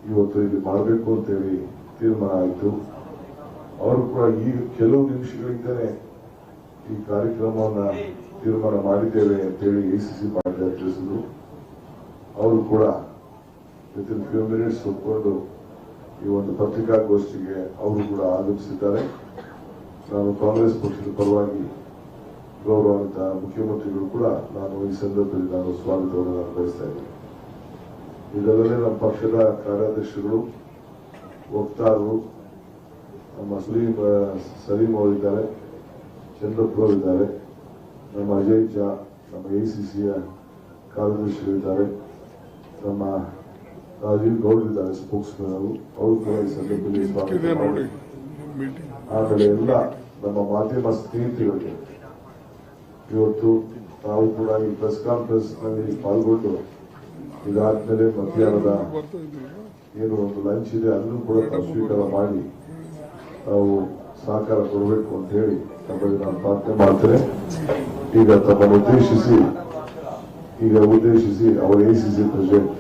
ಇವತ್ತು ಇಲ್ಲಿ ಮಾಡಬೇಕು ಅಂತೇಳಿ ತೀರ್ಮಾನ ಆಯಿತು. ಅವರು ಕೂಡ ಈಗ ಕೆಲವು ನಿಮಿಷಗಳಿಂದಲೇ ಈ ಕಾರ್ಯಕ್ರಮವನ್ನು ತೀರ್ಮಾನ ಮಾಡಿದ್ದೇವೆ ಅಂತೇಳಿ ACC ಪಾರ್ಟಿ ತಿಳಿಸಿದ್ರು. ಅವರು ಕೂಡ ವಿತಿನ್ ಫ್ಯೂ ಮಿನಿಟ್ಸ್ ಒಪ್ಪಿಕೊಂಡು ಈ ಒಂದು ಪತ್ರಿಕಾಗೋಷ್ಠಿಗೆ ಅವರು ಕೂಡ ಆಗಮಿಸಿದ್ದಾರೆ. ನಾನು ಕಾಂಗ್ರೆಸ್ ಪಕ್ಷದ ಪರವಾಗಿ ಗೌರವಾನ್ವಿತ ಮುಖ್ಯಮಂತ್ರಿಗಳು ಕೂಡ ನಾನು ಈ ಸಂದರ್ಭದಲ್ಲಿ ನಾನು ಸ್ವಾಗತವನ್ನು ನಾನು ಬಯಸ್ತಾ ಇದ್ದೇನೆ. ಇದಲ್ಲದೆ ನಮ್ಮ ಪಕ್ಷದ ಕಾರ್ಯಾಧ್ಯಕ್ಷರು, ವಕ್ತಾರರು, ನಮ್ಮ ಸಲೀಂ ಅವರಿದ್ದಾರೆ, ಚಂದ್ರಪ್ಪ ಅವರಿದ್ದಾರೆ, ನಮ್ಮ ಅಜಯ್ ಜಾ, ನಮ್ಮ ACCಯ ಕಾರ್ಯದರ್ಶಿಗಳಿದ್ದಾರೆ, ನಮ್ಮ ರಾಜೀವ್ ಗೌಡ್ರಿದ್ದಾರೆ, ಸ್ಪೋಕ್ಸ್ಮನ್ ಅವರು ಕೂಡ ಈ ಸಂದರ್ಭದಲ್ಲಿ ಸ್ವಾಗತ ಮಾಡಿ. ಆಮೇಲೆ ಎಲ್ಲ ನಮ್ಮ ಮಾಧ್ಯಮ ಸ್ನೇಹಿತರಿಗೆ ಇವತ್ತು ನಾವು ಕೂಡ ಈ ಪ್ರೆಸ್ ಕಾನ್ಫರೆನ್ಸ್ ನಲ್ಲಿ ಪಾಲ್ಗೊಂಡು ಇದಾದ್ಮೇಲೆ ಮಧ್ಯಾಹ್ನದ ಏನು ಒಂದು ಲಂಚ್ ಇದೆ ಅದನ್ನು ಕೂಡ ನಾವು ಸ್ವೀಕಾರ ಮಾಡಿ ನಾವು ಸಹಕಾರ ಕೊಡಬೇಕು ಅಂತ ಹೇಳಿ ತಮ್ಮಲ್ಲಿ ನಾನು ಪ್ರಾರ್ಥನೆ ಮಾಡ್ತೇನೆ. ಈಗ ತಮ್ಮನ್ನು ಉದ್ದೇಶಿಸಿ ಅವರ ACC president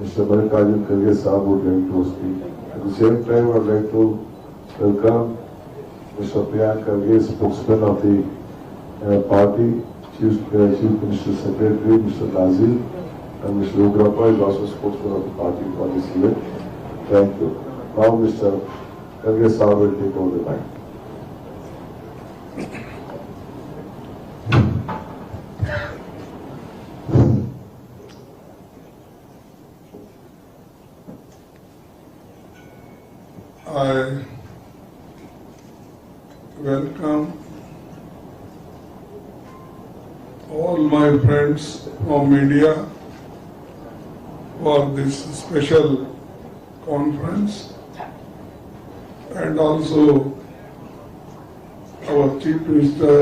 Mr. Mallikarjun Kharge Sahab would like to speak. At the same time, I would like to welcome Mr. Priyank Kharge, spokesman of the party, Chief Minister Secretary, Mr. Nazir, and Mr. Ugrappa is also spokesman of the party for this event. Thank you. Now Mr. Kharge Sahab will take over the mic. I welcome all my friends from media for this special conference, and also our Chief Minister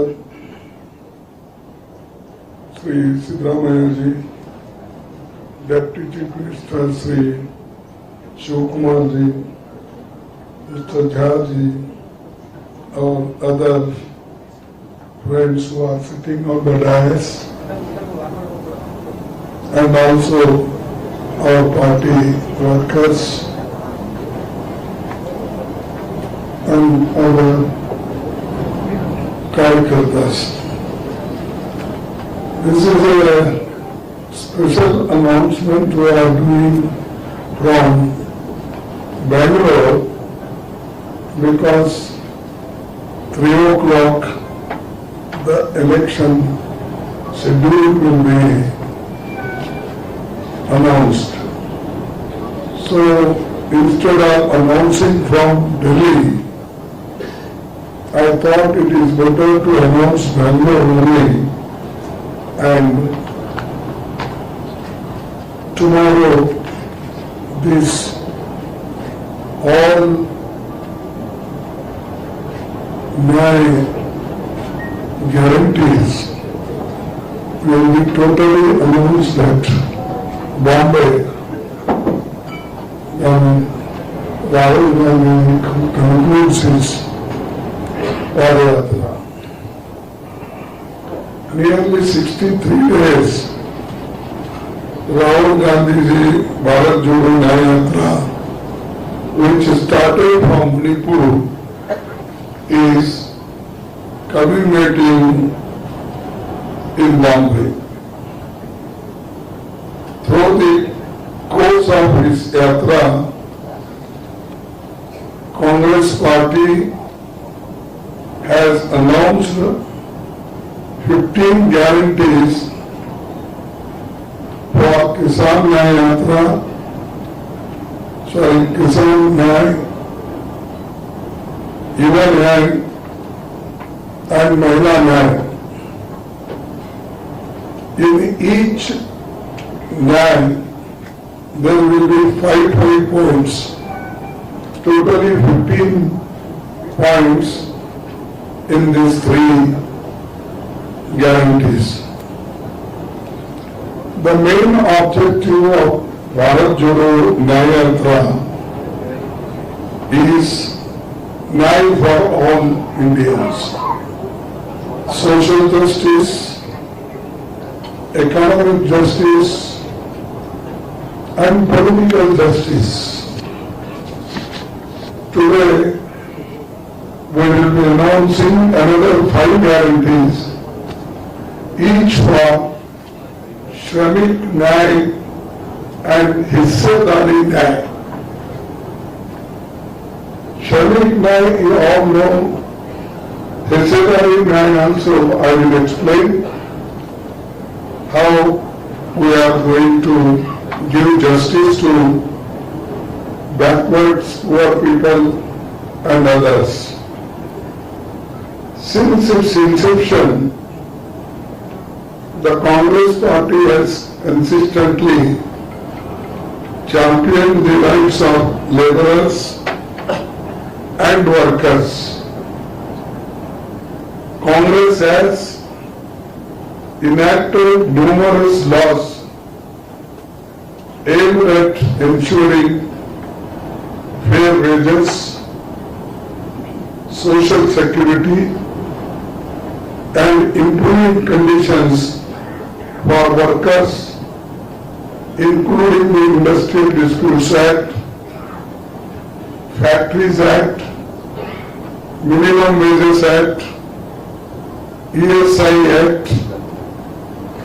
Sri Siddaramaiah ji, Deputy Chief Minister Sri Shivkumar ji, Mr. Jha ji, or other friends who are sitting on the dais, and also our party workers and our Karyakartas. This is a special announcement we are doing from Bangalore, because 3 o'clock the election schedule will be announced. So instead of announcing from Delhi, I thought it is better to announce Bangalore only, and tomorrow this all my guarantees will be totally announced at Bombay when Rahul Gandhi concludes his Padayatra. Nearly 63 days Rahul Gandhi ji Bharat Jodo Nyaya Yatra, which started from Manipur, is culminating in Bombay. Through the course of his yatra, Congress party has announced 15 guarantees for Kisan Nyaya Yatra, Kisan Nyaya, Yuva Nyaya and Mahila Nyaya. In each Nyaya there will be 5 points, totally 15 points in these 3 guarantees. The main objective of Bharat Jodo Nyaya Yatra is Nyaya for all Indians. Social justice, economic justice and political justice. today we will be announcing another 5 guarantees, each for Shramik Nyay and Hissadari Nyay. Shramik Nyay, you all know. Hissadari Nyay also, I will explain how we are going to give justice to backwards poor people and others. Since its inception, the Congress party has consistently championed the rights of laborers and workers. Congress has enacted numerous laws aimed at ensuring fair wages, social security, and improving conditions for workers, including the Industrial Disputes Act, Factories Act, Minimum Wages Act, ESI Act,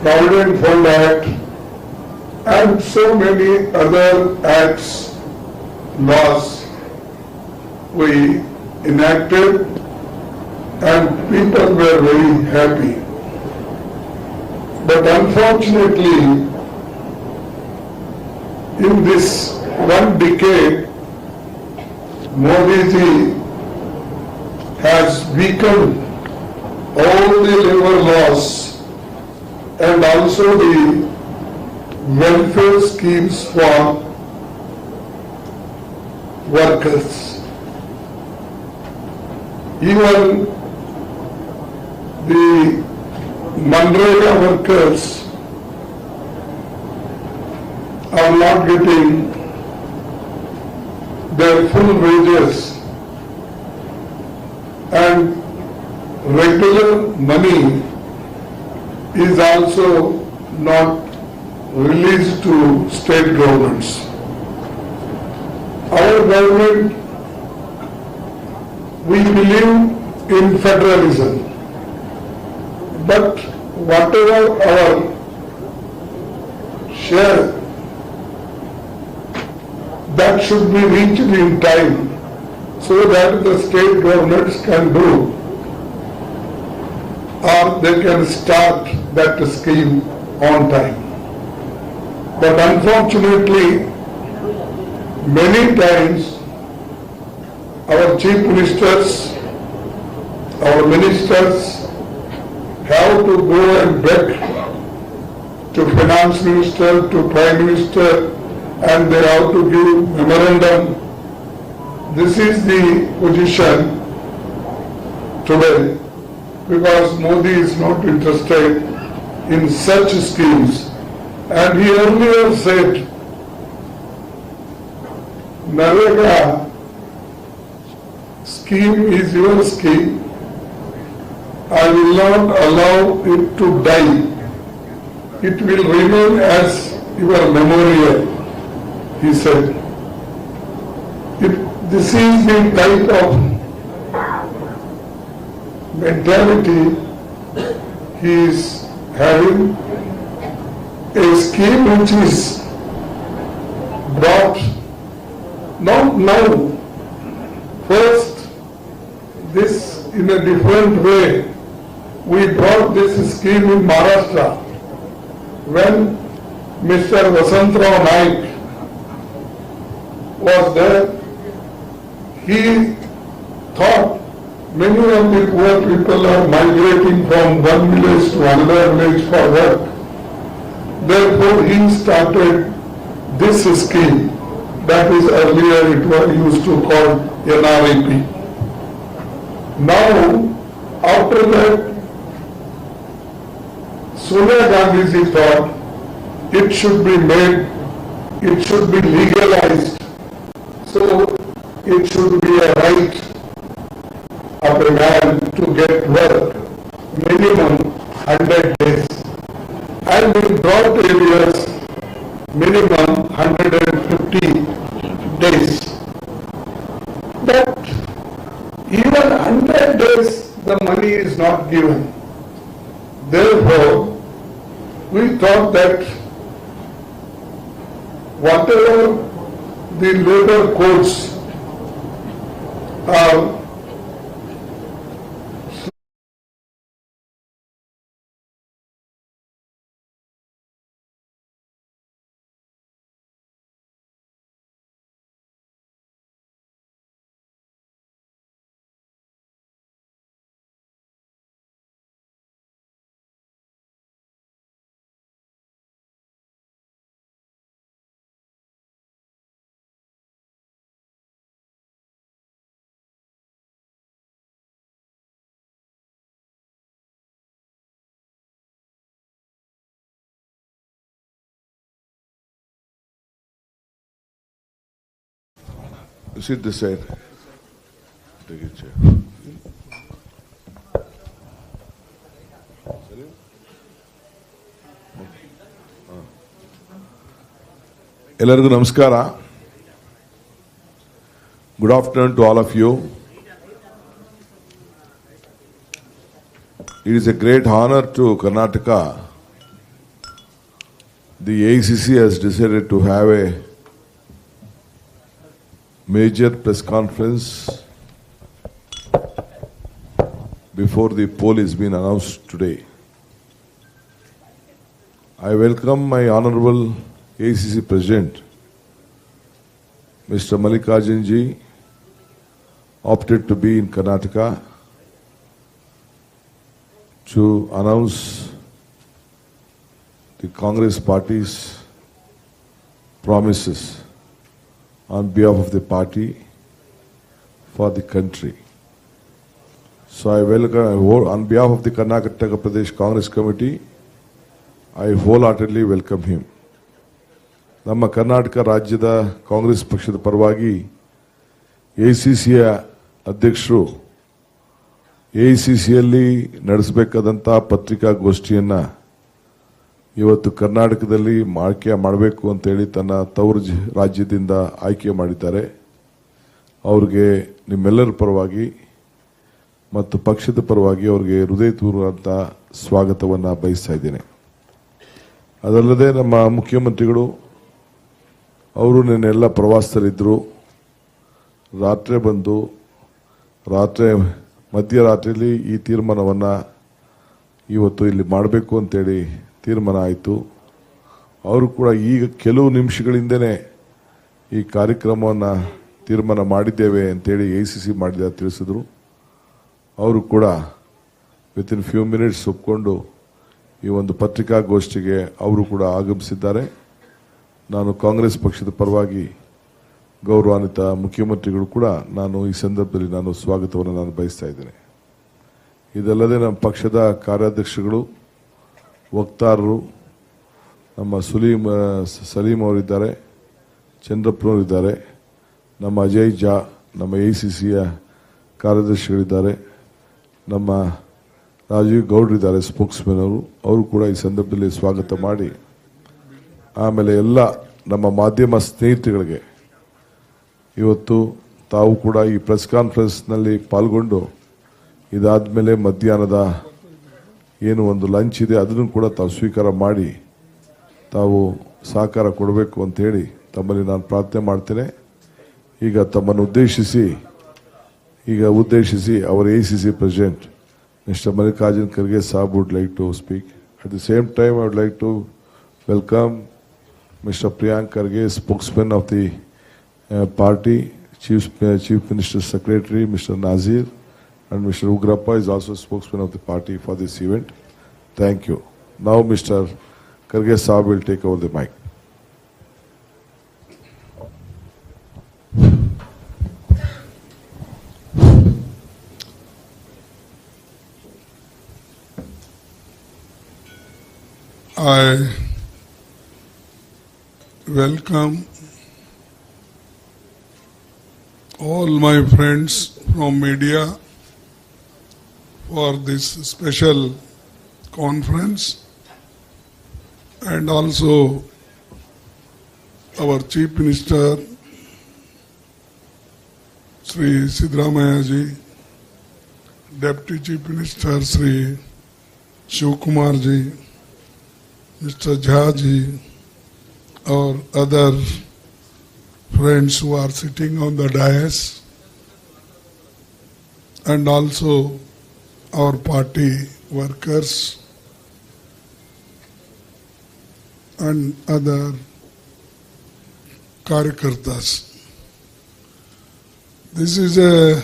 Provident Fund Act, and so many other acts, laws we enacted, and people were very happy. But unfortunately, in this 1 decade, Modi ji has weakened all the labor laws and also the welfare schemes for workers. Even the Manrega workers are not getting their full wages, and regular money is also not released to state governments. Our government, we believe in federalism, but whatever our share, that should be reached in time so that the state governments can do, or they can start that scheme on time. But unfortunately, many times our chief ministers, our ministers have to go and beg to finance minister, to prime minister, and they have to give memorandum. This is the position today, because Modi is not interested in such schemes. And he earlier said, Narega scheme is your scheme. I will not allow it to die. It will remain as your memorial, he said. This is the type of mentality he is having. A scheme which is brought not now. First, this in a different way. We brought this scheme in Maharashtra when Mr. Vasantrao Naik was there. He thought many of the poor people are migrating from one village to another village for work. Therefore, he started this scheme that is earlier it was used to call NREP. Now, after that, Sonia Gandhi thought it should be made, it should be legalized. So, it should be a right of a man to get work, minimum 100 days. And in broad areas, minimum 150 days. But is not given. Therefore, we thought that whatever the labor codes are Sit this side. Take a chair. ಎಲ್ಲರಿಗೂ ನಮಸ್ಕಾರ. Good afternoon to all of you. It is a great honor to Karnataka. The AICC has decided to have a major press conference before the poll is being announced today. I welcome my honorable AICC President, Mr. Mallikarjun ji, opted to be in Karnataka to announce the Congress party's promises on behalf of the party for the country. So I welcome, on behalf of the Karnataka Pradesh Congress Committee, I wholeheartedly welcome him. ನಮ್ಮ ಕರ್ನಾಟಕ ರಾಜ್ಯದ ಕಾಂಗ್ರೆಸ್ ಪಕ್ಷದ ಪರವಾಗಿ ಎಐಸಿಸಿಯ ಅಧ್ಯಕ್ಷರು ಎಐಸಿಸಿಯಲ್ಲಿ ನಡೆಸಬೇಕಾದಂಥ ಪತ್ರಿಕಾಗೋಷ್ಠಿಯನ್ನು ಇವತ್ತು ಕರ್ನಾಟಕದಲ್ಲಿ ಮಾಡಬೇಕು ಅಂತೇಳಿ ತನ್ನ ತವರು ರಾಜ್ಯದಿಂದ ಆಯ್ಕೆ ಮಾಡಿದ್ದಾರೆ. ಅವ್ರಿಗೆ ನಿಮ್ಮೆಲ್ಲರ ಪರವಾಗಿ ಮತ್ತು ಪಕ್ಷದ ಪರವಾಗಿ ಅವ್ರಿಗೆ ಹೃದಯಪೂರ್ವಕ ಸ್ವಾಗತವನ್ನು ಬಯಸ್ತಾ ಇದ್ದೇನೆ. ಅದಲ್ಲದೆ ನಮ್ಮ ಮುಖ್ಯಮಂತ್ರಿಗಳು ಅವರು ನಿನ್ನೆಲ್ಲ ಪ್ರವಾಸದಲ್ಲಿದ್ದರು. ರಾತ್ರಿ ಬಂದು ಮಧ್ಯರಾತ್ರಿಯಲ್ಲಿ ಈ ತೀರ್ಮಾನವನ್ನು ಇವತ್ತು ಇಲ್ಲಿ ಮಾಡಬೇಕು ಅಂತೇಳಿ ತೀರ್ಮಾನ ಆಯಿತು. ಅವರು ಕೂಡ ಈಗ ಕೆಲವು ನಿಮಿಷಗಳಿಂದನೇ ಈ ಕಾರ್ಯಕ್ರಮವನ್ನು ತೀರ್ಮಾನ ಮಾಡಿದ್ದೇವೆ ಅಂತೇಳಿ ಎಐಸಿಸಿ ಮಾಡಿದ ತಿಳಿಸಿದ್ರು. ಅವರು ಕೂಡ ವಿತಿನ್ ಫ್ಯೂ ಮಿನಿಟ್ಸ್ ಒಪ್ಕೊಂಡು ಈ ಒಂದು ಪತ್ರಿಕಾಗೋಷ್ಠಿಗೆ ಅವರು ಕೂಡ ಆಗಮಿಸಿದ್ದಾರೆ. ನಾನು ಕಾಂಗ್ರೆಸ್ ಪಕ್ಷದ ಪರವಾಗಿ ಗೌರವಾನ್ವಿತ ಮುಖ್ಯಮಂತ್ರಿಗಳು ಕೂಡ ನಾನು ಈ ಸಂದರ್ಭದಲ್ಲಿ ನಾನು ಸ್ವಾಗತವನ್ನು ನಾನು ಬಯಸ್ತಾ ಇದ್ದೇನೆ. ಇದಲ್ಲದೆ ನಮ್ಮ ಪಕ್ಷದ ಕಾರ್ಯಾಧ್ಯಕ್ಷಗಳು, ವಕ್ತಾರರು, ನಮ್ಮ ಸಲೀಂ ಅವರಿದ್ದಾರೆ, ಚಂದ್ರಪ್ಪನವರಿದ್ದಾರೆ, ನಮ್ಮ ಅಜಯ್ ಜಾ, ನಮ್ಮ ಎಐಸಿಸಿಯ ಕಾರ್ಯದರ್ಶಿಗಳಿದ್ದಾರೆ, ನಮ್ಮ ರಾಜೀವ್ ಗೌಡ್ರಿದ್ದಾರೆ ಸ್ಪೋಕ್ಸ್ಮನ್ ಅವರು ಕೂಡ ಈ ಸಂದರ್ಭದಲ್ಲಿ ಸ್ವಾಗತ ಮಾಡಿ, ಆಮೇಲೆ ಎಲ್ಲ ನಮ್ಮ ಮಾಧ್ಯಮ ಸ್ನೇಹಿತರುಗಳಿಗೆ ಇವತ್ತು ತಾವು ಕೂಡ ಈ ಪ್ರೆಸ್ ಕಾನ್ಫರೆನ್ಸ್ನಲ್ಲಿ ಪಾಲ್ಗೊಂಡು ಇದಾದಮೇಲೆ ಮಧ್ಯಾಹ್ನದ ಏನು ಒಂದು ಲಂಚ್ ಇದೆ ಅದನ್ನು ಕೂಡ ತಾವು ಸ್ವೀಕಾರ ಮಾಡಿ ತಾವು ಸಹಕಾರ ಕೊಡಬೇಕು ಅಂತೇಳಿ ತಮ್ಮಲ್ಲಿ ನಾನು ಪ್ರಾರ್ಥನೆ ಮಾಡ್ತೇನೆ. ಈಗ ತಮ್ಮನ್ನು ಉದ್ದೇಶಿಸಿ ಅವರ AICC president mister Mallikarjun Kharge saab would like to speak. At the same time I would like to welcome Mr. Priyank Kharge, spokesman of the party, Chief Minister's Secretary, Mr. Nazir, and Mr. Ugrappa is also spokesman of the party for this event. Thank you. Now Mr. Kharge Saab will take over the mic. I welcome all my friends from media for this special conference, and also our Chief Minister Sri Siddaramaiah ji, Deputy Chief Minister Sri Shiv Kumar ji, Mr. Jha ji, or other friends who are sitting on the dais, and also our party workers and other Karyakartas. This is a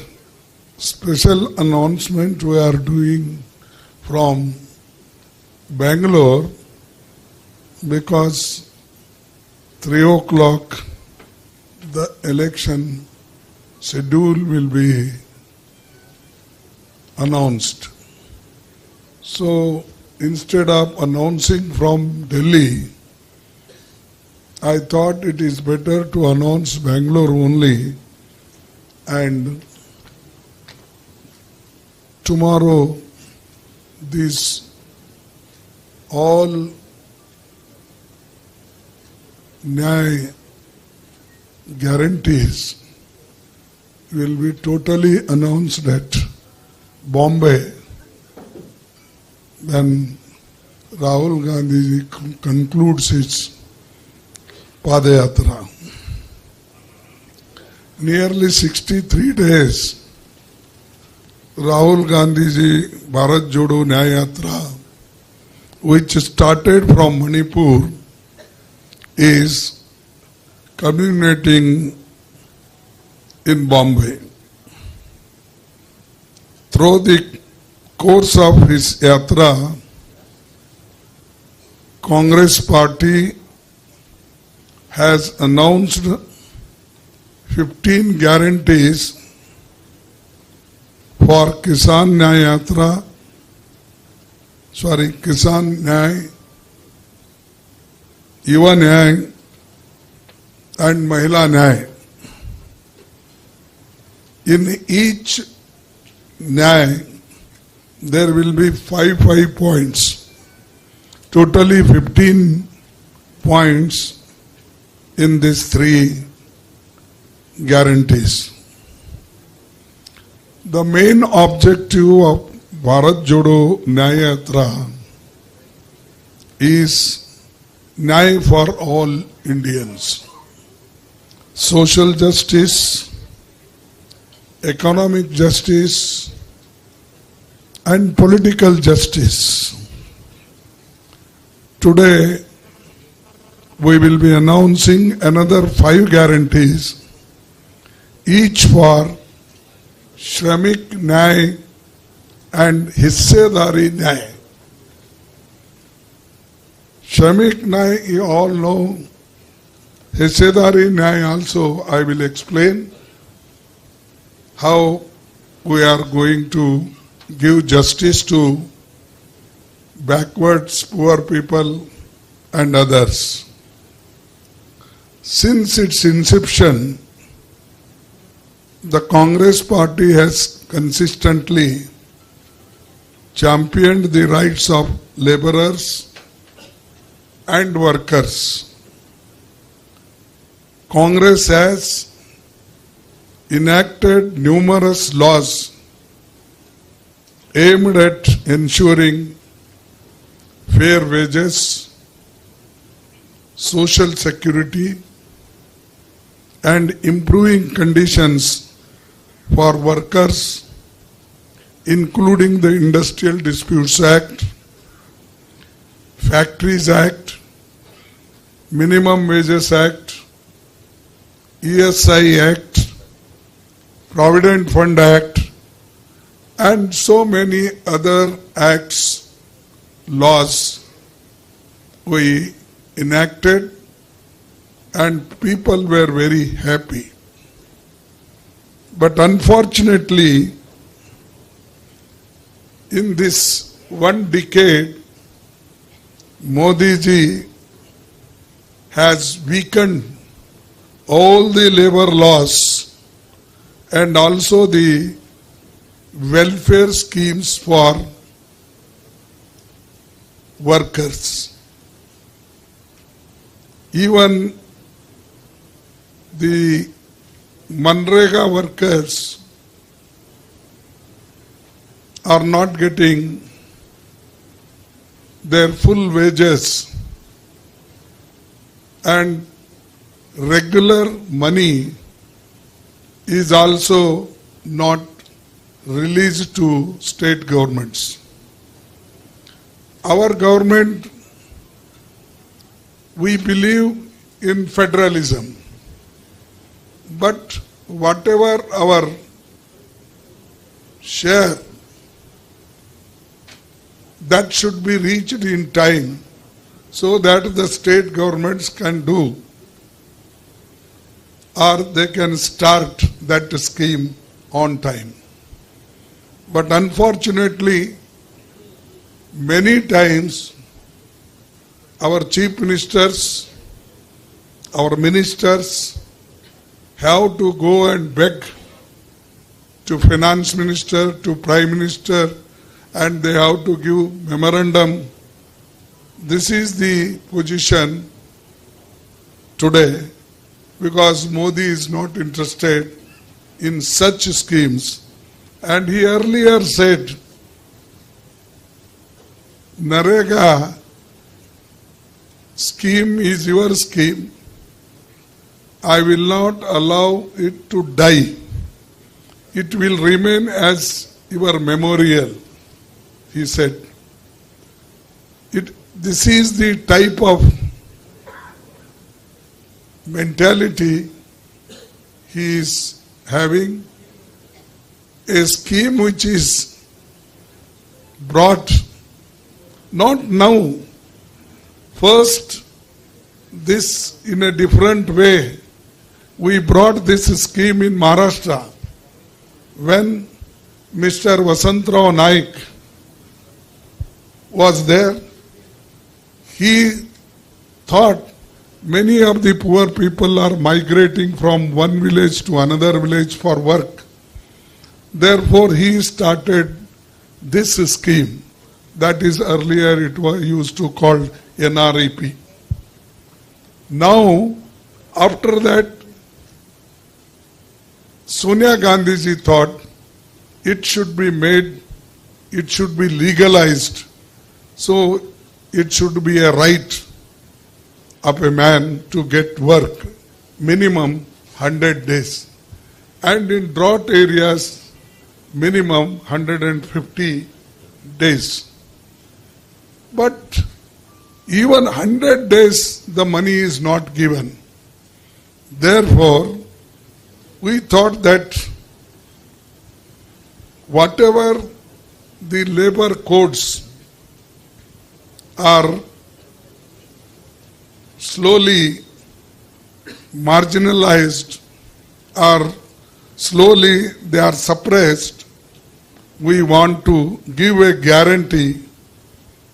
special announcement we are doing from Bangalore because 3 o'clock the election schedule will be announced. So instead of announcing from Delhi, I thought it is better to announce Bangalore only, and tomorrow these all Nyaya guarantees will be totally announced at Bombay. Then Rahul Gandhi concludes his Padayatra. Nearly 63 days, Rahul Gandhi ji Bharat Jodo Nyaya Yatra, which started from Manipur, is culminating in Bombay. Through the course of his yatra, Congress party has announced 15 guarantees for Kisan Nyaya Yatra, Kisan Nyaya, Yuva Nyaya and Mahila Nyaya. In each Nyaya, there will be 5 points, totally 15 points in these 3 guarantees. The main objective of Bharat Jodo Nyaya Yatra is Nyaya for all Indians. Social justice, economic justice, and political justice. Today, we will be announcing another 5 guarantees, each for Shramik Nyaya and Hissedari Nyaya. Shramik Nyaya, you all know. Hissedari Nyaya also, I will explain how we are going to give justice to backwards, poor people and others. Since its inception, the Congress party has consistently championed the rights of laborers and workers. Congress has enacted numerous laws aimed at ensuring fair wages, social security, and improving conditions for workers, including the Industrial Disputes Act, Factories Act, Minimum Wages Act, ESI Act, Provident Fund Act, and so many other acts, laws we enacted, and people were very happy. But unfortunately, in this 1 decade, Modi ji has weakened all the labor laws and also the welfare schemes for workers. Even the Manrega workers are not getting their full wages and regular money is also not released to state governments. Our government, we believe in federalism, but whatever our share, that should be reached in time so that the state governments can do or they can start that scheme on time. But unfortunately, many times our chief ministers, our ministers have to go and beg to finance minister, to prime minister, and they have to give memorandum. This is the position today because Modi is not interested in such schemes. And he earlier said, Narega scheme is your scheme. I will not allow it to die. It will remain as your memorial, he said. This is the type of mentality he is having. A scheme which is brought not now, first this in a different way. We brought this scheme in Maharashtra when Mr. Vasantrao Naik was there. He thought many of the poor people are migrating from one village to another village for work. Therefore, he started this scheme that is earlier it was used to call NREP. Now, after that, Sonia Gandhi ji thought it should be made, it should be legalized. So, it should be a right of a man to get work, minimum 100 days. And in drought areas, minimum 150 days. But even 100 days the money is not given. Therefore, we thought that whatever the labor codes are slowly marginalized or slowly they are suppressed, we want to give a guarantee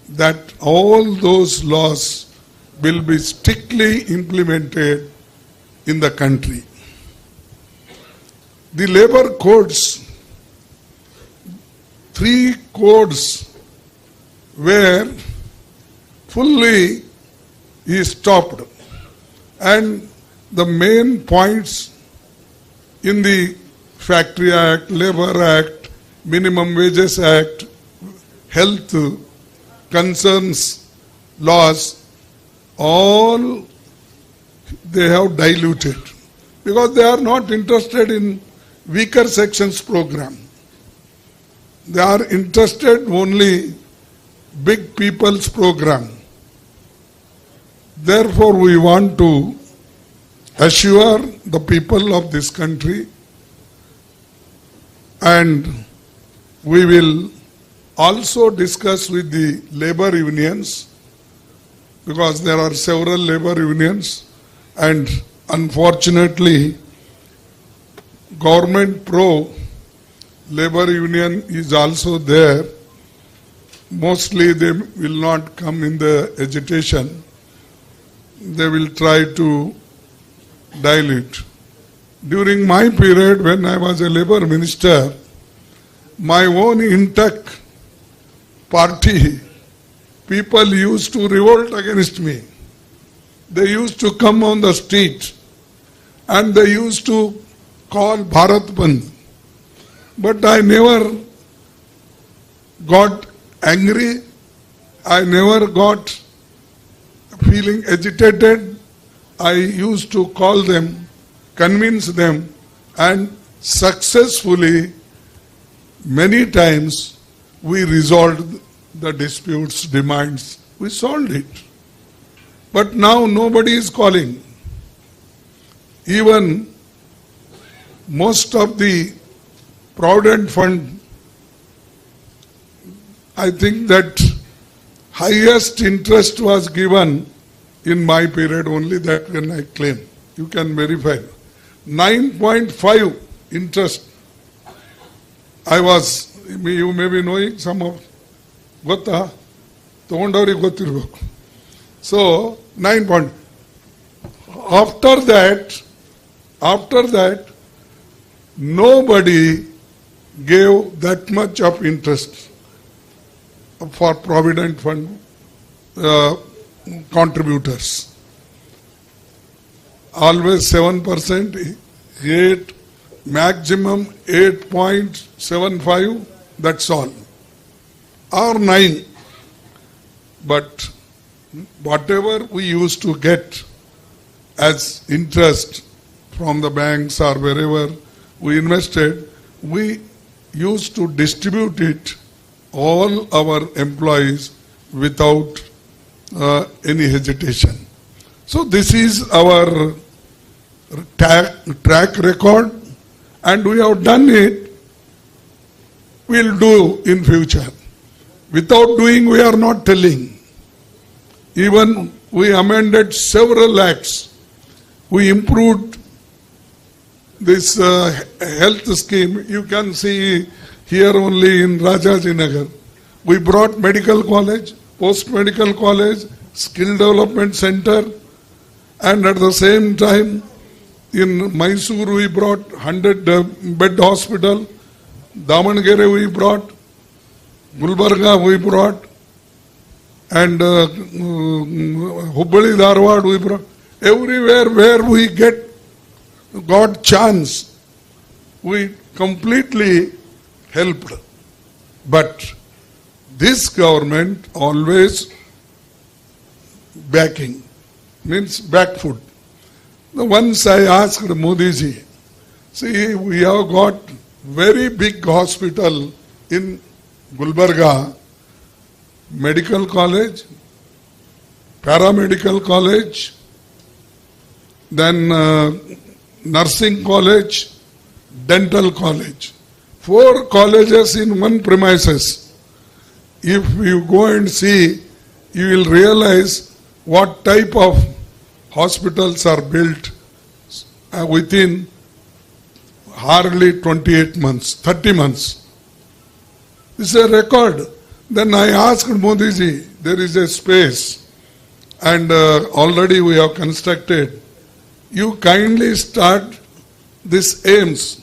that all those laws will be strictly implemented in the country. The labor codes, 3 codes were fully stopped, and the main points in the Factory Act, Labor Act, Minimum Wages Act, Health Concerns laws, all they have diluted because they are not interested in weaker sections program. They are interested only big people's program. Therefore, we want to assure the people of this country, and we will also discuss with the labor unions because there are several labor unions, and unfortunately government pro labor union is also there. Mostly they will not come in the agitation. They will try to dilute. During my period when I was a labor minister, my own Intec party people used to revolt against me. They used to come on the street and they used to call Bharat Bandh. But I never got angry. I never got feeling agitated. I used to call them, convince them, and successfully many times we resolved the disputes, demands. We solved it. But now nobody is calling. Even most of the Provident Fund, I think that highest interest was given in my period, only that when I claim. You can verify. 9.5 interest. I was, you may be knowing some of, ಗೊತ್ತಾ ತಗೊಂಡವ್ರಿಗೆ ಗೊತ್ತಿರಬೇಕು. So 9 point. After that, nobody gave that much of interest for Provident Fund contributors. Always 7%, 8, maximum 8.75, that's all. Or 9. But whatever we used to get as interest from the banks or wherever we invested, we used to distribute it all our employees without any hesitation. So this is our track record, and we have done it. We'll do in future. Without doing, we are not telling. Even we amended several acts. We improved this health scheme. You can see here only in Rajajinagar. We brought medical college, post-medical college, skill development center, and at the same time in Mysore we brought 100-bed hospital. Damangere we brought, Gulbarga we brought, and Hubballi Dharwad we brought. Everywhere where we got chance, we completely helped. But this government always backing, means back foot. Once I asked Modi ji, see, we have got very big hospital in Gulbarga, medical college, paramedical college, then nursing college, dental college. 4 colleges in one premises. If you go and see, you will realize what type of hospitals are built within hardly 28 months, 30 months. This is a record. Then I asked Modi ji, there is a space and already we have constructed. You kindly start this AIMS.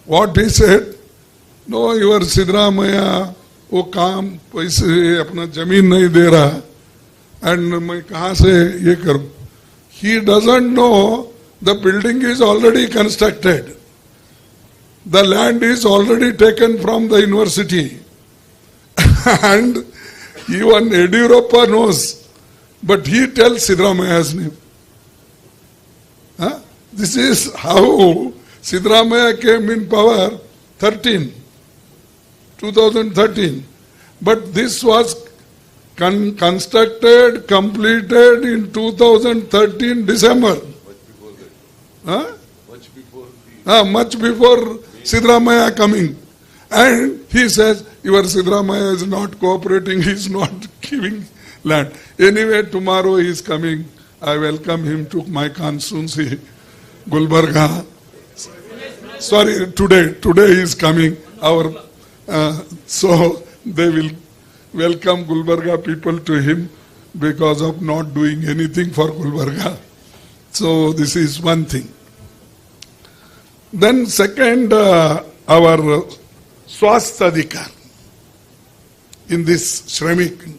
What he said, no, your Sidramaya, वो काम पैसे अपना जमीन नहीं दे रहा and मैं कहाँ से ये करूँ? He doesn't know the building is already constructed. The land is already taken from the university. And even Yediyurappa knows, but he tells Siddharamaya's name. Huh? This is how Siddaramaya came in power, 2013. But this was constructed, completed in 2013 December. Much before that. Huh? Much before Siddaramaya coming. And he says, your Siddaramaya is not cooperating, he is not giving land. Anyway, tomorrow he is coming. I welcome him to my constituency, Gulbarga. Sorry, today he is coming. So they will welcome Gulbarga people to him because of not doing anything for Gulbarga. So this is one thing. Then second, our Swasthya Adhikar. In this Shramik,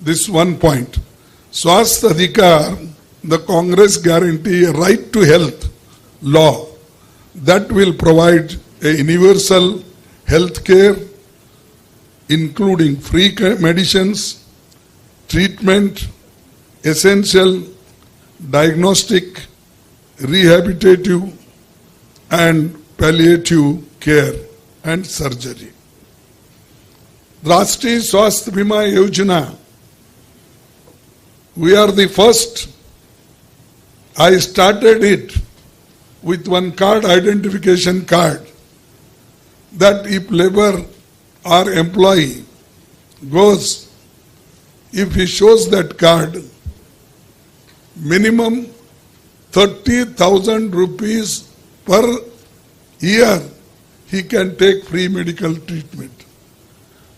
this one point. Swasthya Adhikar, the Congress guarantee a right to health law that will provide a universal health care including free medicines, treatment, essential diagnostic, rehabilitative and palliative care and surgery. Rashtriya Swasthya Bima Yojana, we are the first. I started it with one card, identification card, that if labor or employee goes, if he shows that card, minimum 30,000 rupees per year he can take free medical treatment.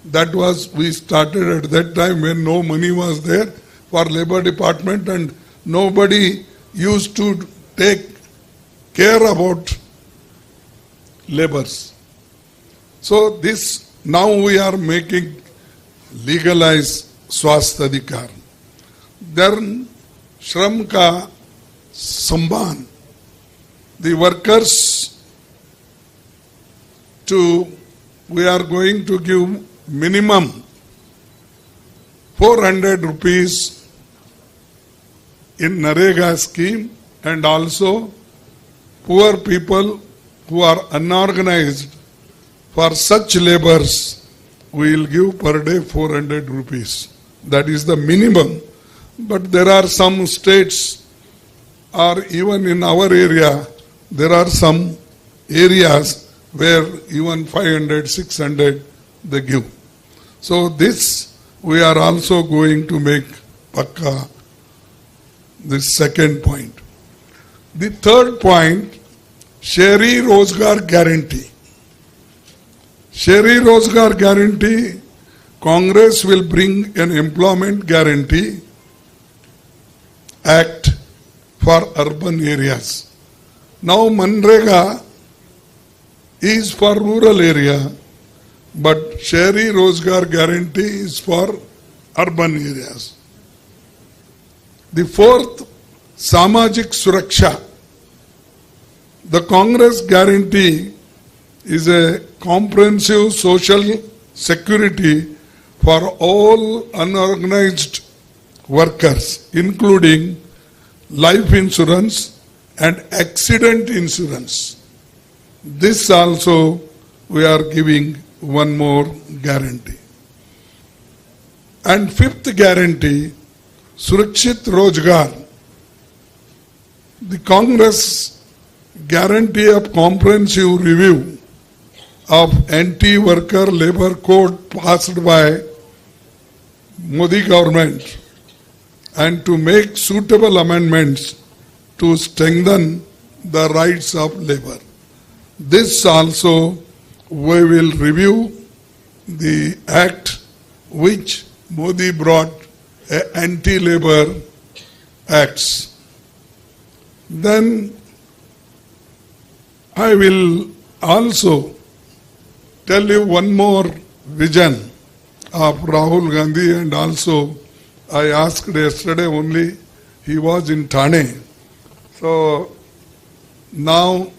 That was, we started at that time when no money was there for labor department and nobody used to take care about laborers. So this, now we are making legalized Swasthya Adhikar. Then Shram Ka Samman, the workers we are going to give minimum 400 rupees in Narega scheme, and also poor people who are unorganized, for such laborers we will give per day 400 rupees. That is the minimum. But there are some states, or even in our area, there are some areas where even 500, 600 they give. So this we are also going to make pakka, this second point. The third point, Shehri Rozgar Guarantee. Shehri Rozgar Guarantee, Congress will bring an employment guarantee act for urban areas. Now Manrega is for rural area, but Shehri Rozgar Guarantee is for urban areas. The fourth, Samajik Suraksha. The Congress guarantee is a comprehensive social security for all unorganized workers, including life insurance and accident insurance. This also we are giving one more guarantee. And fifth guarantee, Surakshit Rozgar. The Congress guarantee of comprehensive review of anti-worker labor code passed by Modi government and to make suitable amendments to strengthen the rights of labor. This also we will review the act which Modi brought, anti-labor acts. Then I will also tell you one more vision of Rahul Gandhi, and also I asked yesterday only, he was in Thane. So now,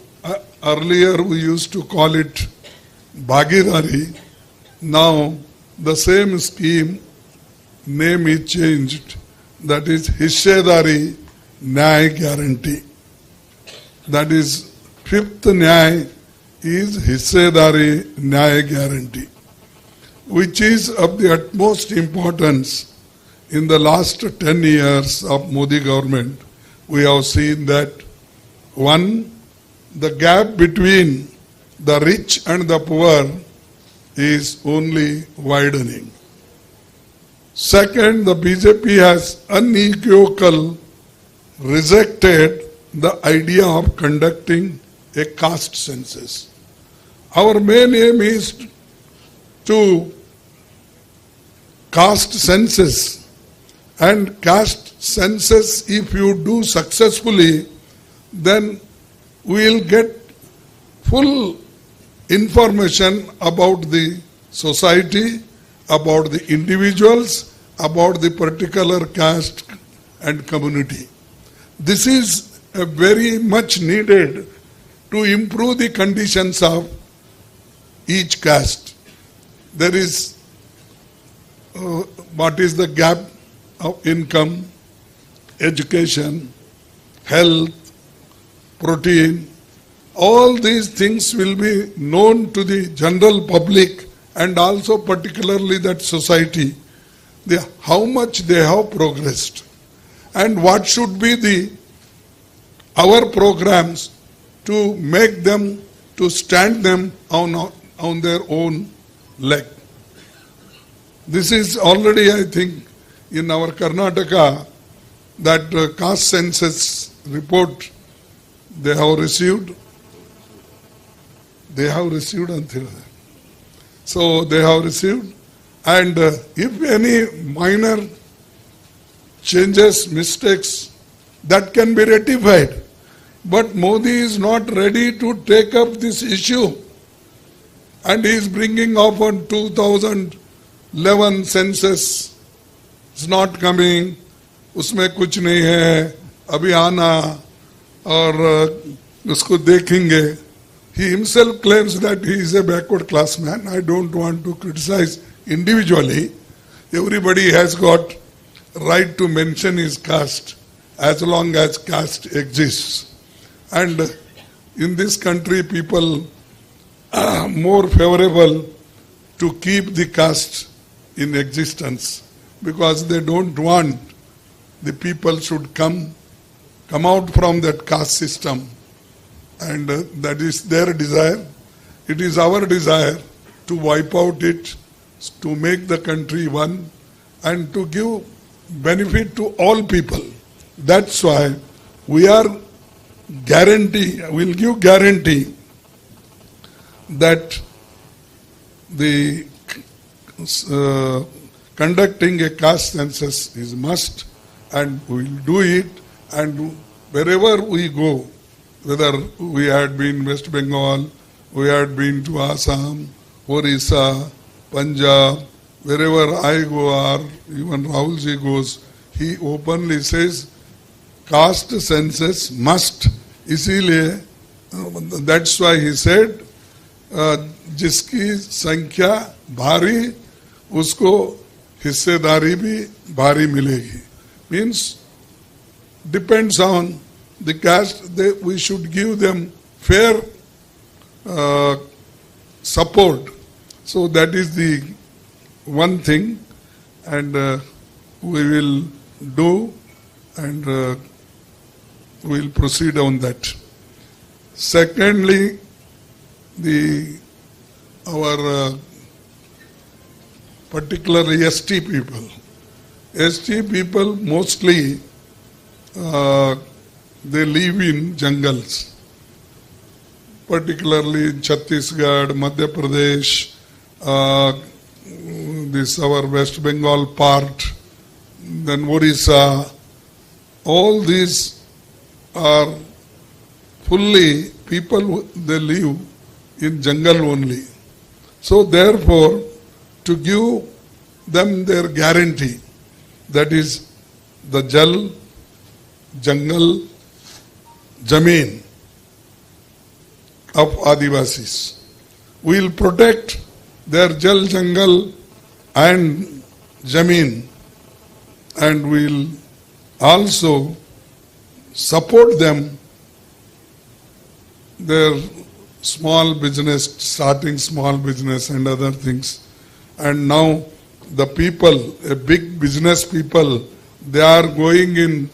earlier we used to call it Bhagidari. Now the same scheme, name is changed. That is Hissedari Nyay Guarantee. That is fifth Nyay is Hissedari Nyay Guarantee, which is of the utmost importance. In the last 10 years of Modi government, we have seen that one, the gap between the rich and the poor is only widening. Second, the BJP has unequivocal rejected the idea of conducting a caste census. Our main aim is to caste census, and caste census, if you do successfully, then we will get full information about the society, about the individuals, about the particular caste and community. This is very much needed to improve the conditions of each caste. There is what is the gap of income, education, health, protein. All these things will be known to the general public and also particularly that society, how much they have progressed and what should be our programs to make them, to stand them on their own leg. This is already, I think, in our Karnataka, that caste census report they have received. They have received until then. So they have received, and if any minor changes, mistakes, that can be rectified. But Modi is not ready to take up this issue, and he is bringing up on 2011 census. It's not coming. उसमें कुछ नहीं है. अभी आना और उसको देखेंगे. He himself claims that he is a backward class man. I don't want to criticize individually. Everybody has got right to mention his caste as long as caste exists. And in this country, people are more favorable to keep the caste in existence because they don't want the people should come out from that caste system. And that is their desire. It is our desire to wipe out it, to make the country one, and to give benefit to all people. That's why we are will give guarantee that the conducting a caste census is must, and we will do it, and wherever we go, whether we had been West Bengal, we had been to Assam, Orissa, Punjab, wherever I go or even Rahulji goes, he openly says caste census must. इसीलिए that's why he said जिसकी संख्या भारी उसको हिस्सेदारी भी भारी मिलेगी. Means depends on the caste, we should give them fair support. So that is the one thing, and we will do, and we will proceed on that. Secondly, our particularly ST people. ST people mostly they live in jungles, particularly in Chhattisgarh, Madhya Pradesh, this our West Bengal part, then Orissa. All these are fully people, they live in jungle only. So therefore, to give them their guarantee, that is the Jal, Jungle, Jameen of Adivasis. We will protect their Jal, Jungle and Jameen, and we will also support them, their small business, starting small business and other things. And now the people, a big business people, they are going in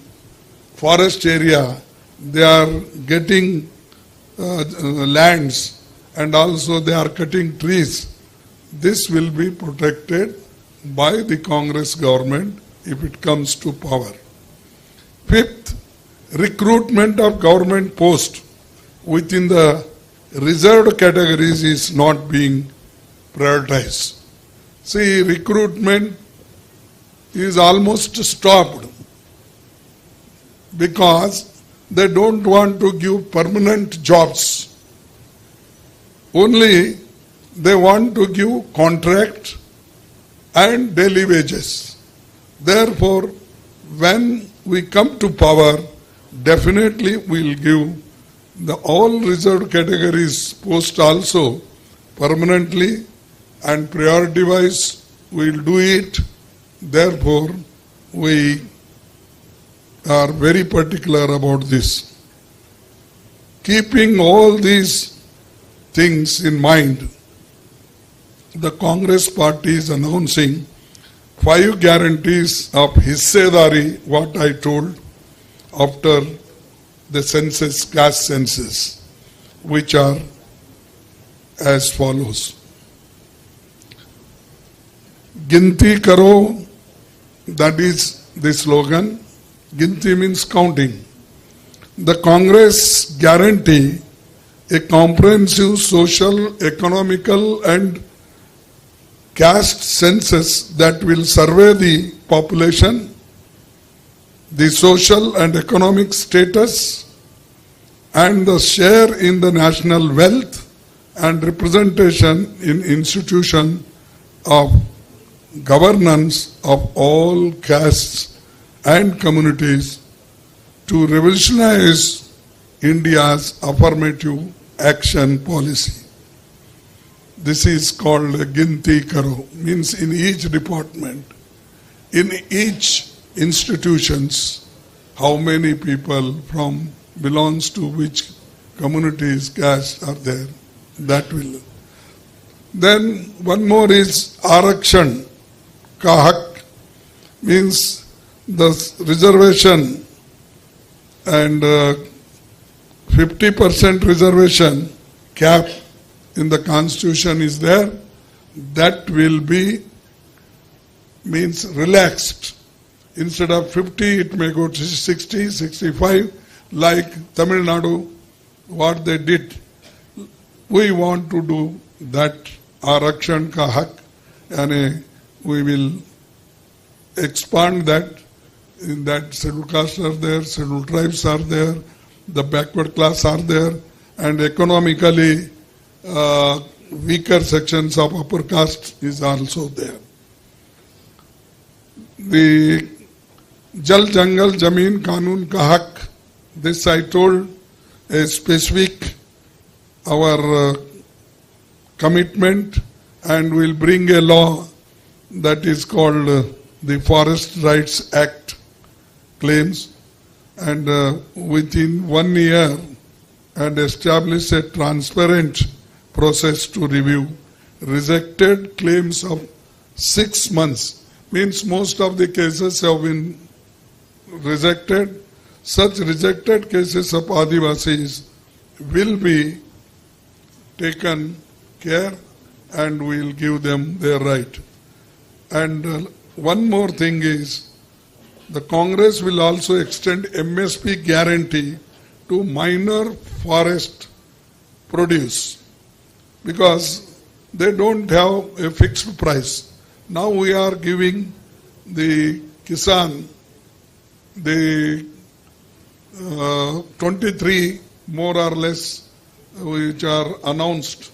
forest area, they are getting lands, and also they are cutting trees. This will be protected by the Congress government if it comes to power. Fifth, recruitment of government post within the reserved categories is not being prioritized. See, recruitment is almost stopped because they don't want to give permanent jobs. Only they want to give contract and daily wages. Therefore, when we come to power, definitely we will give the all reserved categories post also permanently and priority wise we'll do it. Therefore, we are very particular about this. Keeping all these things in mind, the Congress party is announcing 5 guarantees of Hissedari, what I told, after the census, caste census, which are as follows. Ginti Karo, that is the slogan. Ginti means counting. The Congress guarantee a comprehensive social, economical and caste census that will survey the population, the social and economic status, and the share in the national wealth and representation in institution of governance of all castes and communities to revolutionize India's affirmative action policy. This is called Ginti Karo, means in each department, in each institutions, how many people from belongs to which communities, caste are there. That will. Then one more is Arakshan Ka Hak, means the reservation and 50% reservation cap in the constitution is there. That will be means relaxed. Instead of 50, it may go to 60, 65, like Tamil Nadu, what they did. We want to do that Arakshan Ka Hak, and we will expand that. In that scheduled castes are there, scheduled tribes are there, the backward class are there, and economically weaker sections of upper caste is also there. The Jal Jangal Jameen Kanun Ka Hak, this I told a specific our commitment, and will bring a law that is called the Forest Rights Act claims, and within 1 year, and establish a transparent process to review rejected claims of 6 months. Means most of the cases have been rejected. Such rejected cases of Adivasis will be taken care, and we will give them their right. And one more thing is, the Congress will also extend MSP guarantee to minor forest produce, because they don't have a fixed price. Now we are giving the Kisan the 23 more or less which are announced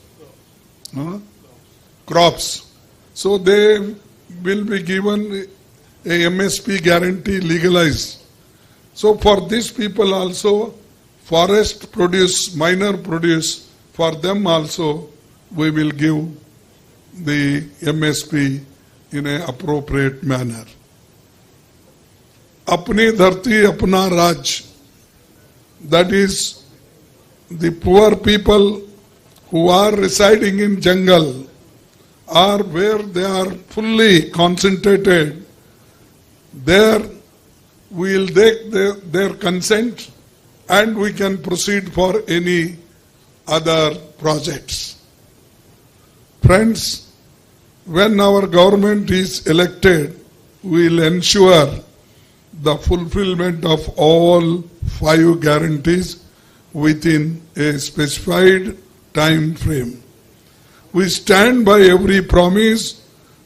crops. So they will be given a MSP guarantee legalized. So for these people also, forest produce, minor produce, for them also we will give the MSP in an appropriate manner. Apni Dharti Apna Raj, that is the poor people who are residing in jungle, or where they are fully concentrated, there we will take their consent, and we can proceed for any other projects. Friends, when our government is elected, we will ensure the fulfillment of all 5 guarantees within a specified time frame. We stand by every promise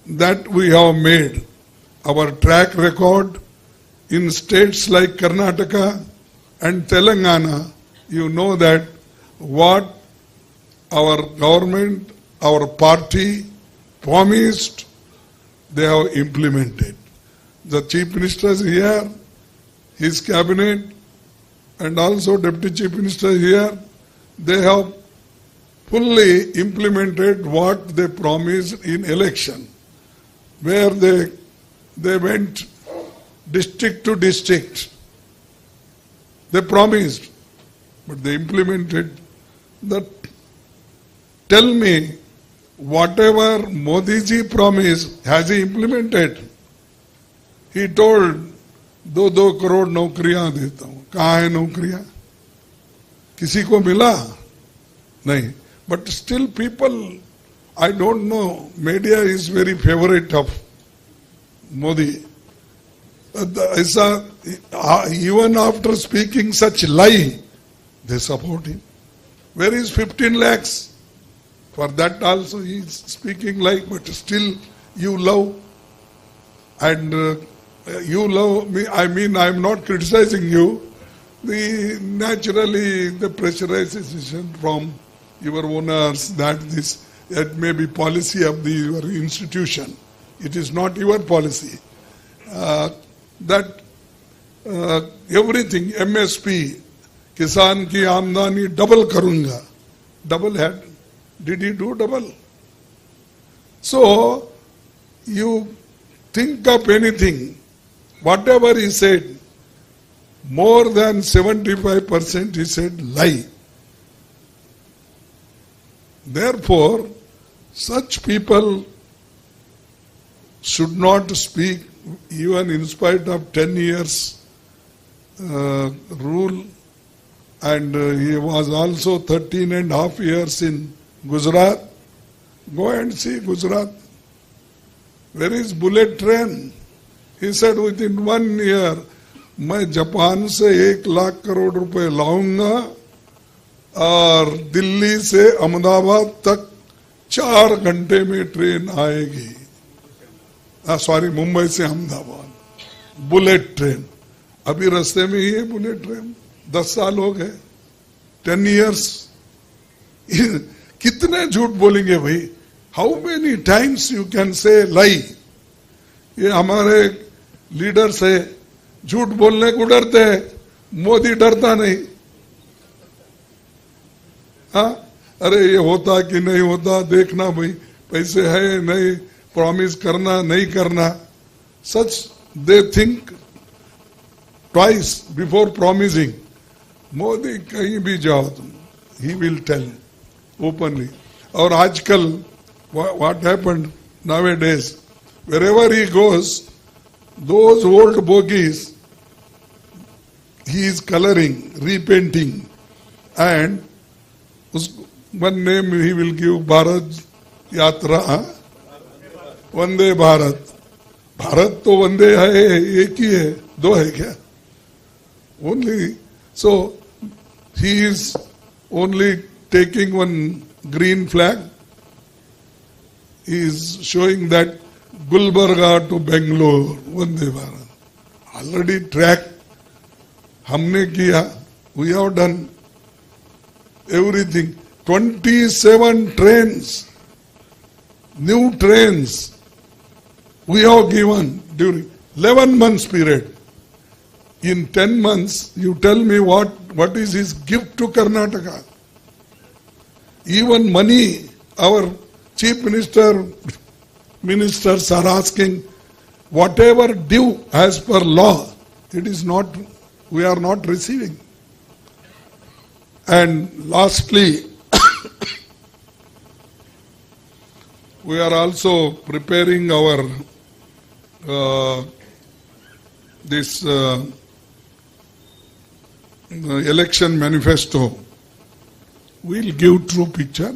that we have made. Our track record in states like Karnataka and Telangana, you know that what our government, our party promised, they have implemented. The Chief Minister is here, his cabinet, and also Deputy Chief Minister is here. They have fully implemented what they promised in election. where they went district to district. They promised, but they implemented that. Tell me, whatever Modi ji promised, has he implemented? He told, 2-2 crore नौकरियां देता हूं. कहाँ है नौकरियां? किसी को मिला? नहीं. But still people, I don't know, media is very favorite of Modi. Even after speaking such lie, they support him. Where is 15 lakhs? For that also he is speaking like, but still you love. And you love me, I mean, I am not criticizing you. Naturally, the pressurization from your owners that it may be policy of your institution. It is not your policy. That everything, MSP, किसान की आमदनी double करूंगा. Double had. Did he do double? So, you think of anything, whatever he said, more than 75% he said lie. Therefore, such people should not speak even in spite of 10 years rule, and he was also 13 and a half years in Gujarat. Go and see Gujarat. Where is bullet train? He said within 1 year, मैं Japan से 1 लाख करोड़ रुपए लाऊंगा और दिल्ली से अहमदाबाद तक 4 घंटे में train आएगी. सॉरी, मुंबई से अहमदाबाद बुलेट ट्रेन. अभी रास्ते में ही है बुलेट ट्रेन. 10 साल हो गए, 10 years. कितने झूठ बोलेंगे भाई? How many times you can say lie? ये हमारे लीडर्स है, झूठ बोलने को डरते हैं. मोदी डरता नहीं. हाँ, अरे ये होता कि नहीं होता देखना भाई, पैसे है नहीं, प्रॉमिस करना नहीं करना. सच they think twice before promising. Modi कहीं भी जाओ तुम, ही विल टेल openly. और आजकल what happened nowadays, wherever he goes, those old bogies he is coloring, repainting, and one name he will give Bharat Yatra, Vande Bharat. Bharat तो वंदे है, एक ही है, 2 है क्या? Only. So he is only taking one green flag. He is showing that Gulbarga to Bangalore, Vande Bharat. Already tracked. हमने किया. We have done everything. 27 trains, new trains we have given during 11 months period. In 10 months, you tell me what is his gift to Karnataka? Even money, our chief ministers are asking, whatever due as per law, it is not, we are not receiving. And lastly, we are also preparing our election manifesto. We'll give true picture,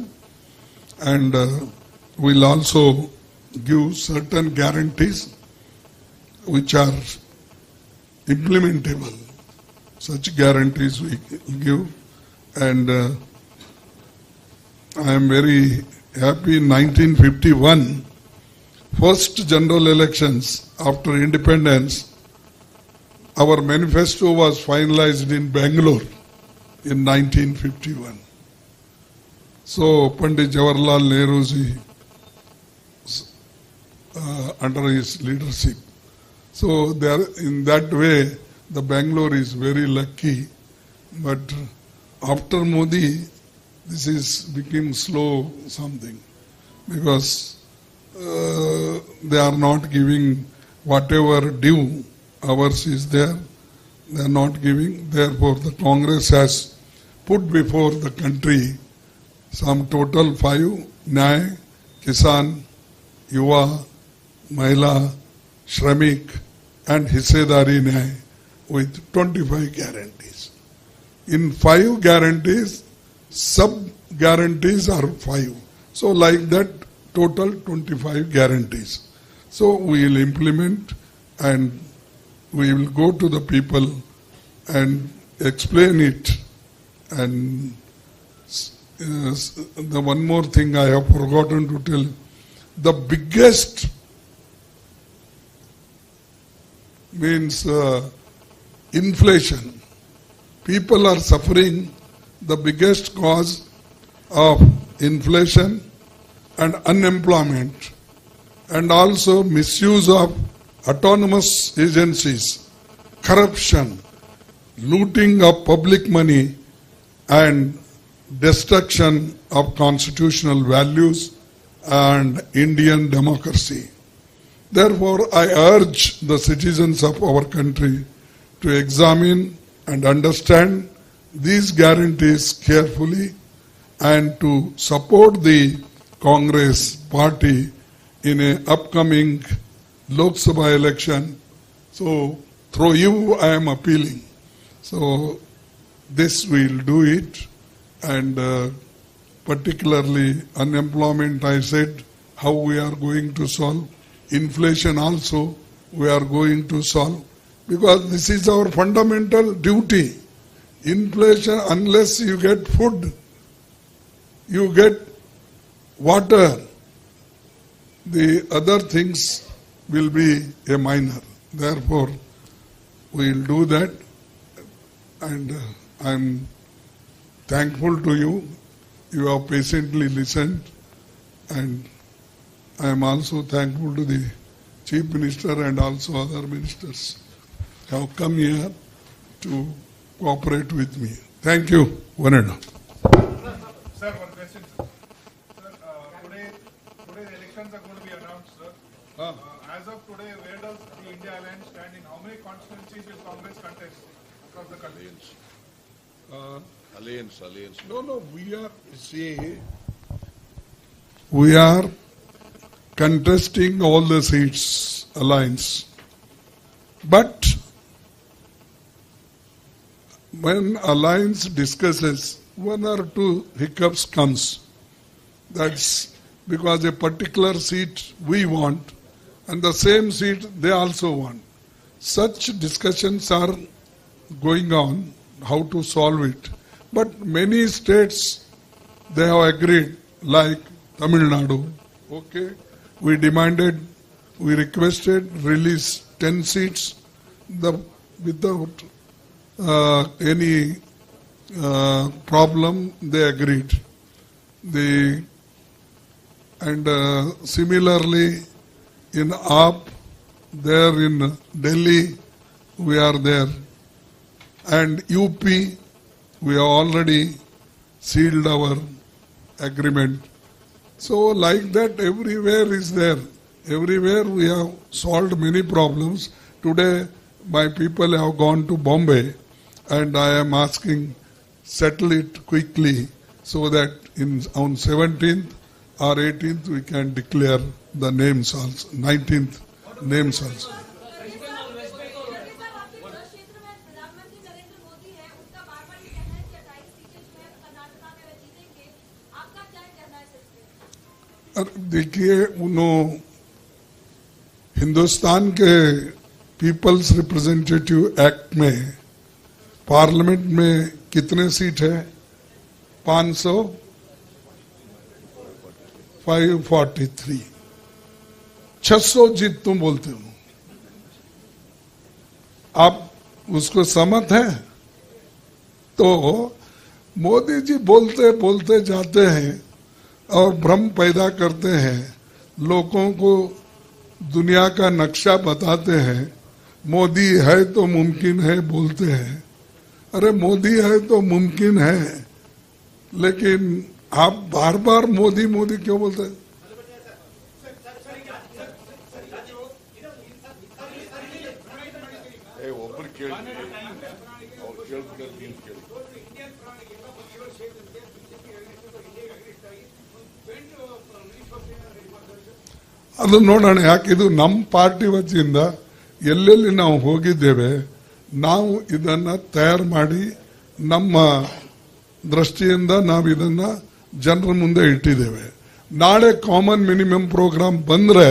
and we'll also give certain guarantees which are implementable. Such guarantees we give, and I am very happy. In 1951, first general elections after independence, our manifesto was finalized in Bangalore in 1951. So Pandit Jawaharlal Nehru ji, under his leadership. So there, in that way, the Bangalore is very lucky. But after Modi, this is became slow something, because they are not giving whatever due. Ours is there. They are not giving. Therefore, the Congress has put before the country some total 5: Nyay, Kisan, Yuva, Mahila, Shramik and Hissedari Nyay with 25 guarantees. In 5 guarantees, sub-guarantees are 5. So like that, total 25 guarantees. So we will implement and we will go to the people and explain it. And the one more thing I have forgotten to tell, the biggest means inflation. People are suffering. The biggest cause of inflation and unemployment and also misuse of autonomous agencies, corruption, looting of public money and destruction of constitutional values and Indian democracy. Therefore, I urge the citizens of our country to examine and understand these guarantees carefully and to support the Congress party in an upcoming Lok Sabha election. So, through you, I am appealing. So, this will do it, and particularly unemployment, I said, how we are going to solve. Inflation also, we are going to solve, because this is our fundamental duty. Inflation, unless you get food, you get water, the other things will be a minor. Therefore, we will do that, and I am thankful to you. You have patiently listened, and I am also thankful to the Chief Minister and also other ministers who have come here to cooperate with me. Thank you, one and all. Sir, one question, sir. Sir, today the elections are going to be announced, sir. As of today, where does the India Alliance stand? In how many constituencies will Congress contest across the country? Alliance. No, we are contesting all the seats, alliance. But when alliance discusses, 1 or 2 hiccups comes. That's because a particular seat we want and the same seat they also want. Such discussions are going on, how to solve it. But many states, they have agreed, like Tamil Nadu. Okay, we requested release 10 seats without any problem, they agreed. Similarly, in AAP, there in Delhi, we are there. And UP, we have already sealed our agreement. So like that, everywhere is there. Everywhere we have solved many problems. Today, my people have gone to Bombay, and I am asking, settle it quickly so that on 17th or 18th we can declare the names also, 19th names also. देखिए, उन्होंने हिंदुस्तान के peoples representative act में parliament में कितने seat है? 543, 600 जीत तुम बोलते हो। आप उसको सहमत हैं? तो मोदी जी बोलते बोलते जाते हैं और भ्रम पैदा करते हैं, लोगों को दुनिया का नक्शा बताते हैं। मोदी है तो मुमकिन है बोलते हैं। अरे मोदी है तो मुमकिन है, लेकिन आप बार बार मोदी मोदी क्यों बोलते हैं? ಕೇಳಿ ಅವ್ರು ಕೇಳ್ತಾರೆ ನೀವು ಕೇಳಿ. ಅದು ನೋಡೋಣ. ಯಾಕೆ ಇದು ನಮ್ಮ ಪಾರ್ಟಿ ವತಿಯಿಂದ ಎಲ್ಲೆಲ್ಲಿ ನಾವು ಹೋಗಿದ್ದೇವೆ, ನಾವು ಇದನ್ನ ತಯಾರು ಮಾಡಿ ನಮ್ಮ ದೃಷ್ಟಿಯಿಂದ ನಾವು ಇದನ್ನ ಜನರ ಮುಂದೆ ಇಟ್ಟಿದ್ದೇವೆ. ನಾಳೆ ಕಾಮನ್ ಮಿನಿಮಮ್ ಪ್ರೋಗ್ರಾಮ್ ಬಂದ್ರೆ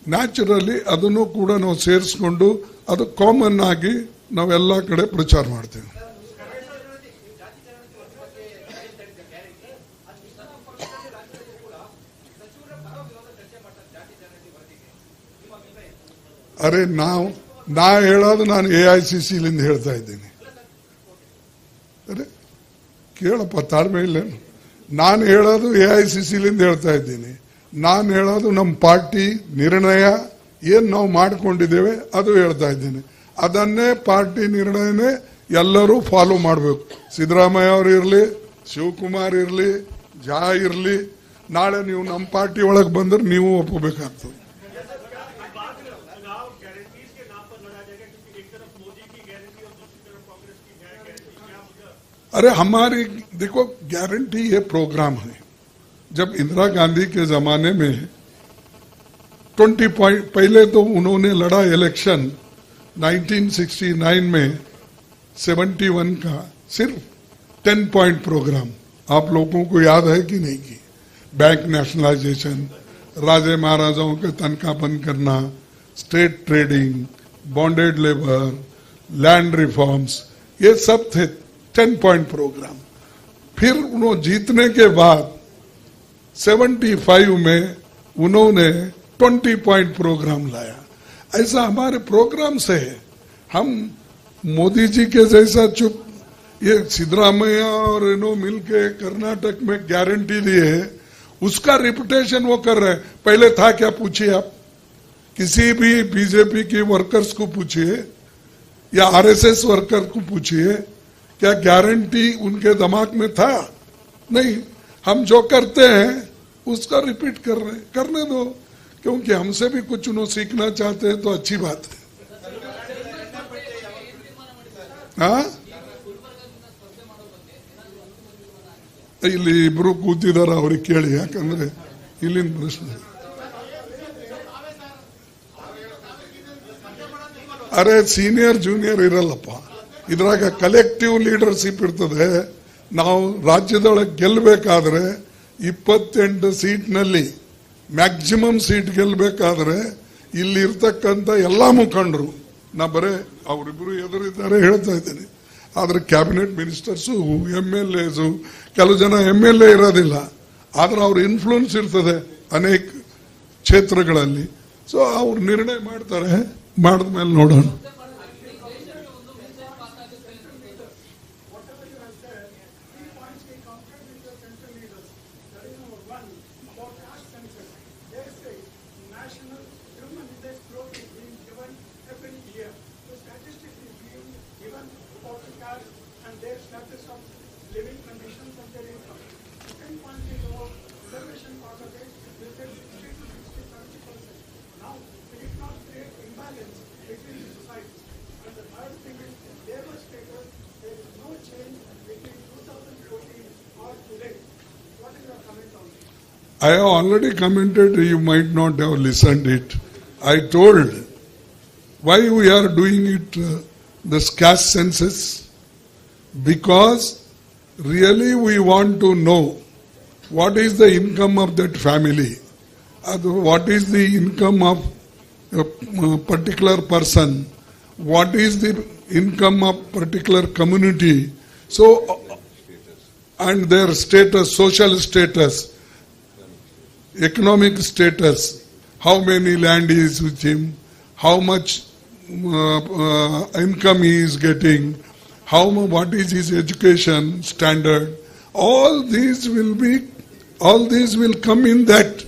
ನ್ಯಾಚುರಲಿ ಅದನ್ನು ಕೂಡ ನಾವು ಸೇರಿಸ್ಕೊಂಡು ಅದು ಕಾಮನ್ ಆಗಿ ನಾವೆಲ್ಲ ಕಡೆ ಪ್ರಚಾರ ಮಾಡ್ತೇವೆ. ಅರೆ ನಾ ಹೇಳೋದು ನಾನು AICCಲಿಂದ ಹೇಳ್ತಾ ಇದ್ದೀನಿ. ಅರೆ ಕೇಳಪ್ಪ, ತಾಳ್ಮೆ ಇಲ್ಲ. ನಾನು ಹೇಳೋದು AICCಲಿಂದ ಹೇಳ್ತಾ ಇದ್ದೀನಿ. ನಾನು ಹೇಳೋದು ನಮ್ಮ ಪಾರ್ಟಿ ನಿರ್ಣಯ ಏನ್ ನಾವು ಮಾಡಿಕೊಂಡಿದ್ದೇವೆ ಅದು ಹೇಳ್ತಾ ಇದ್ದೀನಿ. ಅದನ್ನೇ ಪಾರ್ಟಿ ನಿರ್ಣಯನೇ ಎಲ್ಲರೂ ಫಾಲೋ ಮಾಡಬೇಕು. ಸಿದ್ದರಾಮಯ್ಯ ಅವರು ಇರಲಿ, ಶಿವಕುಮಾರ್ ಇರಲಿ, ಜಾ ಇರಲಿ, ನಾಳೆ ನೀವು ನಮ್ಮ ಪಾರ್ಟಿ ಒಳಗೆ ಬಂದ್ರೆ ನೀವು ಒಪ್ಪಬೇಕಾಗ್ತದೆ. अरे हमारी देखो गारंटी ये प्रोग्राम है. जब इंदिरा गांधी के जमाने में 20 पॉइंट पहले तो उन्होंने लड़ा इलेक्शन 1969 में 71 का सिर्फ 10 पॉइंट प्रोग्राम. आप लोगों को याद है कि नहीं? की बैंक नेशनलाइजेशन, राजे महाराजाओं के तनख्वाह बंद करना, state trading, bonded labour, land reforms, ये सब थे 10 पॉइंट प्रोग्राम. फिर उन्होंने जीतने के बाद 75 में उन्होंने 20 पॉइंट प्रोग्राम लाया. ऐसा हमारे प्रोग्राम से है. हम मोदी जी के जैसा चुप ये सिद्धरामैया और इन्हों मिलके कर्नाटक में गारंटी लिए है, उसका रिपुटेशन वो कर रहे हैं. पहले था क्या पूछिए आप, किसी भी बीजेपी के वर्कर्स को पूछिए या RSS वर्कर को पूछिए, क्या गारंटी उनके दिमाग में था? नहीं. हम जो करते हैं उसका रिपीट कर रहे हैं. करने दो, क्योंकि हमसे भी कुछ उन्होंने सीखना चाहते हैं तो अच्छी बात है. हाँ, ಇಲ್ಲಿ ಇಬ್ರು ಕೂತಿದಾರ, ಅವ್ರಿಗೆ ಕೇಳಿ. ಯಾಕಂದ್ರೆ ಇಲ್ಲಿನ ಪ್ರಶ್ನೆ. ಅರೆ ಸೀನಿಯರ್ ಜೂನಿಯರ್ ಇರಲ್ಲಪ್ಪ, ಇದ್ರಾಗ ಕಲೆಕ್ಟಿವ್ ಲೀಡರ್ಶಿಪ್ ಇರ್ತದೆ. ನಾವು ರಾಜ್ಯದೊಳಗೆ ಗೆಲ್ಲಬೇಕಾದ್ರೆ 28 ಸೀಟ್ನಲ್ಲಿ ಮ್ಯಾಕ್ಸಿಮಮ್ ಸೀಟ್ ಗೆಲ್ಲಬೇಕಾದ್ರೆ ಇಲ್ಲಿ ಇರ್ತಕ್ಕಂಥ ಎಲ್ಲಾ ಮುಖಂಡರು, ನಾ ಬರೇ ಅವರಿಬ್ಬರು ಎದುರಿದ್ದಾರೆ ಹೇಳ್ತಾ ಇದ್ದೇನೆ, ಆದ್ರೆ ಕ್ಯಾಬಿನೆಟ್ ಮಿನಿಸ್ಟರ್ಸು, MLAs, ಕೆಲವು ಜನ MLA ಇರೋದಿಲ್ಲ, ಆದ್ರೆ ಅವ್ರ ಇನ್ಫ್ಲೂಯೆನ್ಸ್ ಇರ್ತದೆ ಅನೇಕ ಕ್ಷೇತ್ರಗಳಲ್ಲಿ. ಸೊ ಅವ್ರು ನಿರ್ಣಯ ಮಾಡ್ತಾರೆ, ಮಾಡಿದ್ಮೇಲೆ ನೋಡೋಣ. I have already commented, you might not have listened it. I told why we are doing it, this caste census, because really we want to know what is the income of that family, what is the income of a particular person, what is the income of particular community, so and their status, social status, economic status, how many land is with him, how much income he is getting, what is his education standard, all these will come in that.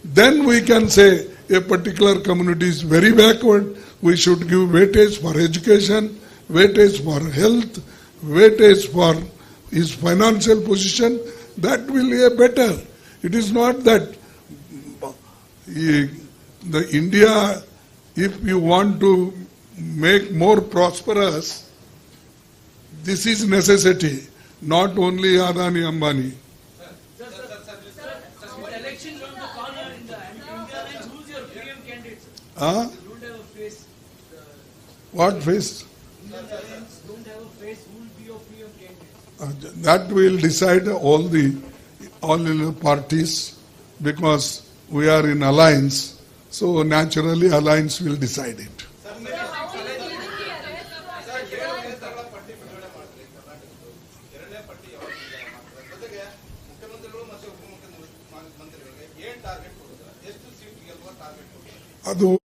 Then we can say a particular community is very backward, we should give weightage for education, weightage for health, weightage for his financial position. That will be better. It is not that the India, if you want to make more prosperous, this is necessity, not only Adani Ambani. With elections on the corner in the India Alliance, who's your PM candidate? Huh? You don't have a face. What face? Indian Alliance don't have a face. Who will be your PM candidate? That will decide all the parties, because we are in alliance. So naturally, alliance will decide it. ಅದು